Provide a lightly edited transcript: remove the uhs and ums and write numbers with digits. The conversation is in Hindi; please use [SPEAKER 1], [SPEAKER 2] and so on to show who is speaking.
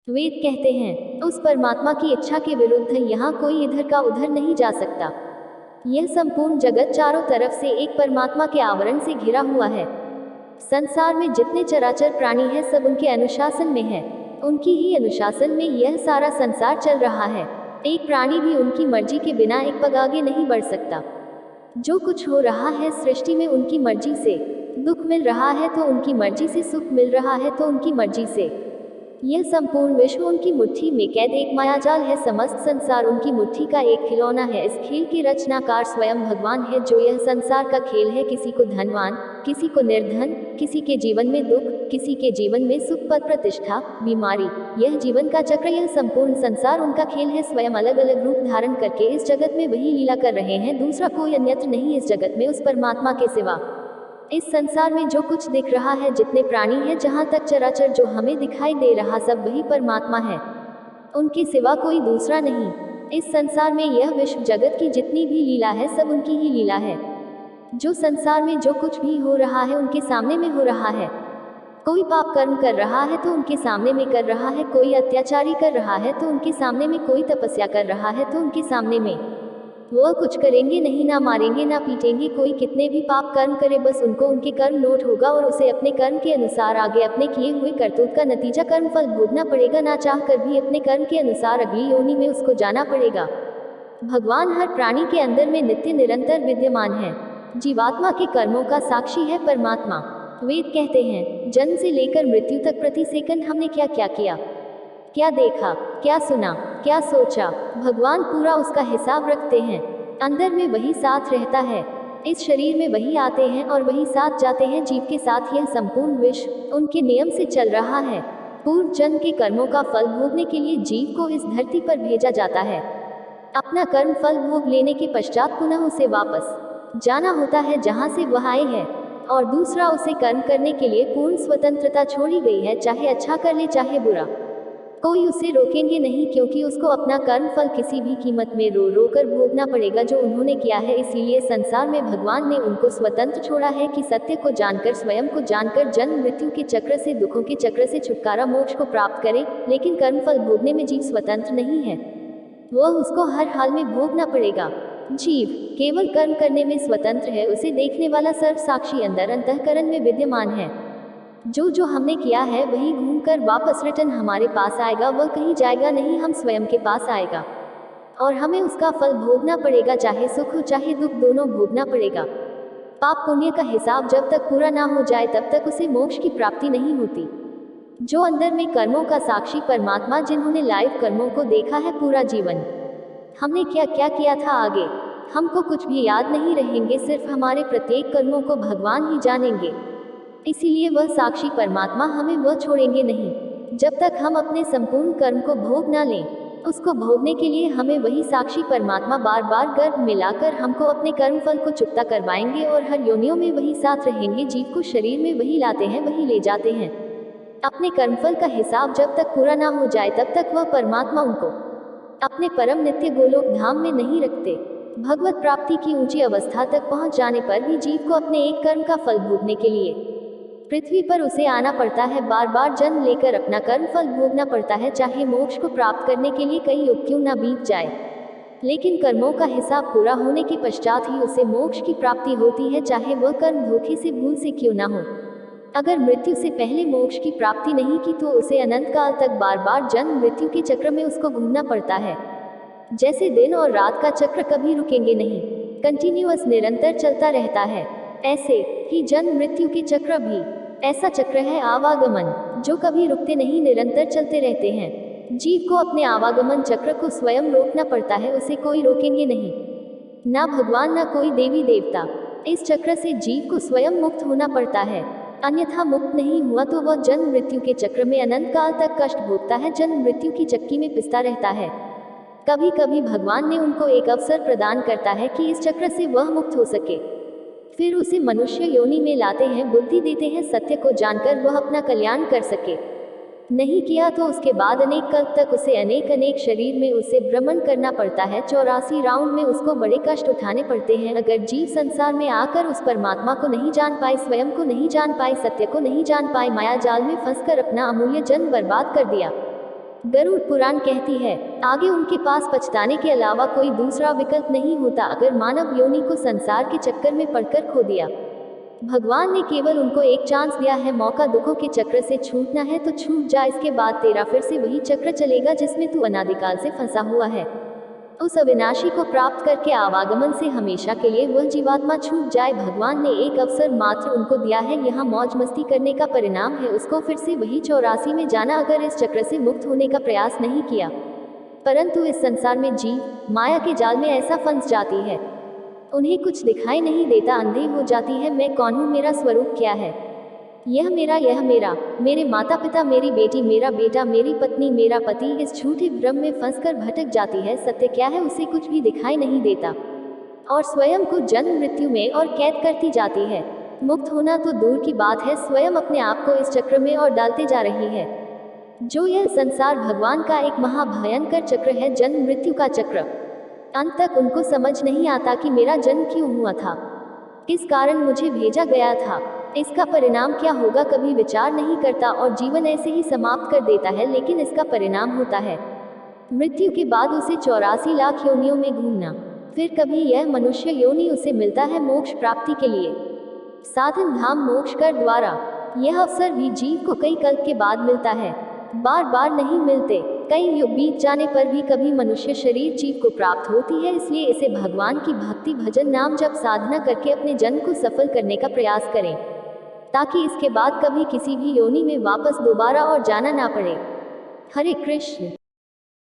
[SPEAKER 1] वेद कहते हैं उस परमात्मा की इच्छा के विरुद्ध यहाँ कोई इधर का उधर नहीं जा सकता। यह संपूर्ण जगत चारों तरफ से एक परमात्मा के आवरण से घिरा हुआ है। संसार में जितने चराचर प्राणी हैं सब उनके अनुशासन में है। उनकी ही अनुशासन में यह सारा संसार चल रहा है। एक प्राणी भी उनकी मर्जी के बिना एक पग आगे नहीं बढ़ सकता। जो कुछ हो रहा है सृष्टि में उनकी मर्जी से, दुख मिल रहा है तो उनकी मर्जी से, सुख मिल रहा है तो उनकी मर्जी से। यह संपूर्ण विश्व उनकी मुट्ठी में कैद एक मायाजाल है। समस्त संसार उनकी मुट्ठी का एक खिलौना है। इस खेल के रचनाकार स्वयं भगवान है जो यह संसार का खेल है। किसी को धनवान, किसी को निर्धन, किसी के जीवन में दुख, किसी के जीवन में सुख, पद प्रतिष्ठा, बीमारी, यह जीवन का चक्र, यह संपूर्ण संसार उनका खेल है। स्वयं अलग अलग रूप धारण करके इस जगत में वही लीला कर रहे हैं। दूसरा कोई अन्यत्र नहीं इस जगत में उस परमात्मा के सिवा। इस संसार में जो कुछ दिख रहा है, जितने प्राणी हैं, जहाँ तक चराचर जो हमें दिखाई दे रहा, सब वही परमात्मा है, उनके सिवा कोई दूसरा नहीं। इस संसार में यह विश्व जगत की जितनी भी लीला है सब उनकी ही लीला है। जो संसार में जो कुछ भी हो रहा है उनके सामने में हो रहा है। कोई पाप कर्म कर रहा है तो उनके सामने में कर रहा है, कोई अत्याचारी कर रहा है तो उनके सामने में, कोई तपस्या कर रहा है तो उनके सामने में। वह कुछ करेंगे नहीं, ना मारेंगे ना पीटेंगे। कोई कितने भी पाप कर्म करे बस उनको उनके कर्म नोट होगा और उसे अपने कर्म के अनुसार आगे अपने किए हुए करतूत का नतीजा कर्म फल भोगना पड़ेगा। ना चाह कर भी अपने कर्म के अनुसार अगली योनि में उसको जाना पड़ेगा। भगवान हर प्राणी के अंदर में नित्य निरंतर विद्यमान है। जीवात्मा के कर्मों का साक्षी है परमात्मा। वेद कहते हैं जन्म से लेकर मृत्यु तक प्रति सेकंड हमने क्या क्या किया, क्या देखा, क्या सुना, क्या सोचा, भगवान पूरा उसका हिसाब रखते हैं। अंदर में वही साथ रहता है, इस शरीर में वही आते हैं और वही साथ जाते हैं। जीव के साथ यह संपूर्ण विश्व उनके नियम से चल रहा है। पूर्व जन्म के कर्मों का फल भोगने के लिए जीव को इस धरती पर भेजा जाता है। अपना कर्म फल भोग लेने के पश्चात पुनः उसे वापस जाना होता है जहाँ से वह आए हैं। और दूसरा, उसे कर्म करने के लिए पूर्ण स्वतंत्रता छोड़ी गई है, चाहे अच्छा कर ले चाहे बुरा। कोई उसे रोकेंगे नहीं, क्योंकि उसको अपना कर्म फल किसी भी कीमत में रो रो कर भोगना पड़ेगा जो उन्होंने किया है। इसीलिए संसार में भगवान ने उनको स्वतंत्र छोड़ा है कि सत्य को जानकर, स्वयं को जानकर जन्म मृत्यु के चक्र से, दुखों के चक्र से छुटकारा, मोक्ष को प्राप्त करे। लेकिन कर्म फल भोगने में जीव स्वतंत्र नहीं है, वह उसको हर हाल में भोगना पड़ेगा। जीव केवल कर्म करने में स्वतंत्र है, उसे देखने वाला सर्व साक्षी अंदर अंतःकरण में विद्यमान है। जो जो हमने किया है वही घूमकर वापस रिटर्न हमारे पास आएगा, वह कहीं जाएगा नहीं, हम स्वयं के पास आएगा और हमें उसका फल भोगना पड़ेगा, चाहे सुख हो चाहे दुख, दोनों भोगना पड़ेगा। पाप पुण्य का हिसाब जब तक पूरा ना हो जाए तब तक उसे मोक्ष की प्राप्ति नहीं होती। जो अंदर में कर्मों का साक्षी परमात्मा, जिन्होंने लाइव कर्मों को देखा है पूरा जीवन, हमने क्या क्या किया था, आगे हमको कुछ भी याद नहीं रहेंगे, सिर्फ हमारे प्रत्येक कर्मों को भगवान ही जानेंगे। इसीलिए वह साक्षी परमात्मा हमें वह छोड़ेंगे नहीं जब तक हम अपने संपूर्ण कर्म को भोग ना लें। उसको भोगने के लिए हमें वही साक्षी परमात्मा बार बार गर्भ मिलाकर हमको अपने कर्म फल को चुकता करवाएंगे और हर योनियों में वही साथ रहेंगे। जीव को शरीर में वही लाते हैं, वही ले जाते हैं। अपने कर्मफल का हिसाब जब तक पूरा ना हो जाए तब तक वह परमात्मा उनको अपने परम नित्य गोलोक धाम में नहीं रखते। भगवत प्राप्ति की ऊंची अवस्था तक पहुंच जाने पर भी जीव को अपने एक कर्म का फल भोगने के लिए पृथ्वी पर उसे आना पड़ता है, बार बार जन्म लेकर अपना कर्म फल भोगना पड़ता है, चाहे मोक्ष को प्राप्त करने के लिए कई युग क्यों ना बीत जाए। लेकिन कर्मों का हिसाब पूरा होने के पश्चात ही उसे मोक्ष की प्राप्ति होती है, चाहे वह कर्म धोखे से, भूल से क्यों ना हो। अगर मृत्यु से पहले मोक्ष की प्राप्ति नहीं की तो उसे अनंत काल तक बार बार जन्म मृत्यु के चक्र में उसको घूमना पड़ता है। जैसे दिन और रात का चक्र कभी रुकेंगे नहीं, कंटिन्यूअस निरंतर चलता रहता है, ऐसे ही जन्म मृत्यु के चक्र भी ऐसा चक्र है आवागमन, जो कभी रुकते नहीं, निरंतर चलते रहते हैं। जीव को अपने आवागमन चक्र को स्वयं रोकना पड़ता है, उसे कोई रोकेंगे नहीं, ना भगवान ना कोई देवी देवता। इस चक्र से जीव को स्वयं मुक्त होना पड़ता है, अन्यथा मुक्त नहीं हुआ तो वह जन्म मृत्यु के चक्र में अनंत काल तक कष्ट भोगता है, जन्म मृत्यु की चक्की में पिसता रहता है। कभी कभी भगवान ने उनको एक अवसर प्रदान करता है कि इस चक्र से वह मुक्त हो सके, फिर उसे मनुष्य योनि में लाते हैं, बुद्धि देते हैं, सत्य को जानकर वह अपना कल्याण कर सके। नहीं किया तो उसके बाद अनेक कल्प तक उसे अनेक अनेक शरीर में उसे भ्रमण करना पड़ता है, 84 राउंड में उसको बड़े कष्ट उठाने पड़ते हैं। अगर जीव संसार में आकर उस परमात्मा को नहीं जान पाए, स्वयं को नहीं जान पाए, सत्य को नहीं जान पाए, माया जाल में फंसकर अपना अमूल्य जन्म बर्बाद कर दिया। गरुड़ पुराण कहती है, आगे उनके पास पछताने के अलावा कोई दूसरा विकल्प नहीं होता अगर मानव योनि को संसार के चक्कर में पड़कर खो दिया। भगवान ने केवल उनको एक चांस दिया है, मौका। दुखों के चक्र से छूटना है तो छूट जा, इसके बाद तेरा फिर से वही चक्र चलेगा जिसमें तू अनादिकाल से फंसा हुआ है। उस अविनाशी को प्राप्त करके आवागमन से हमेशा के लिए वह जीवात्मा छूट जाए। भगवान ने एक अवसर मात्र उनको दिया है, यहाँ मौज मस्ती करने का परिणाम है उसको फिर से वही 84 में जाना अगर इस चक्र से मुक्त होने का प्रयास नहीं किया। परंतु इस संसार में जीव माया के जाल में ऐसा फंस जाती है, उन्हें कुछ दिखाई नहीं देता, अंधे हो जाती है। मैं कौन हूँ, मेरा स्वरूप क्या है, यह मेरा, मेरे माता पिता, मेरी बेटी, मेरा बेटा, मेरी पत्नी, मेरा पति, इस झूठे भ्रम में फंसकर भटक जाती है। सत्य क्या है उसे कुछ भी दिखाई नहीं देता और स्वयं को जन्म मृत्यु में और कैद करती जाती है। मुक्त होना तो दूर की बात है, स्वयं अपने आप को इस चक्र में और डालते जा रही है। जो यह संसार भगवान का एक महाभयंकर चक्र है, जन्म मृत्यु का चक्र। अंत तक उनको समझ नहीं आता कि मेरा जन्म क्यों हुआ था, किस कारण मुझे भेजा गया था, इसका परिणाम क्या होगा, कभी विचार नहीं करता और जीवन ऐसे ही समाप्त कर देता है। लेकिन इसका परिणाम होता है मृत्यु के बाद उसे 84 लाख योनियों में घूमना, फिर कभी यह मनुष्य योनि उसे मिलता है मोक्ष प्राप्ति के लिए, साधन धाम मोक्ष कर द्वारा। यह अवसर भी जीव को कई कल्प के बाद मिलता है, बार बार नहीं मिलते। कई युग बीत जाने पर भी कभी मनुष्य शरीर जीव को प्राप्त होती है, इसलिए इसे भगवान की भक्ति भजन नाम जप साधना करके अपने जन्म को सफल करने का प्रयास करें, ताकि इसके बाद कभी किसी भी योनि में वापस दोबारा और जाना ना पड़े। हरे कृष्ण।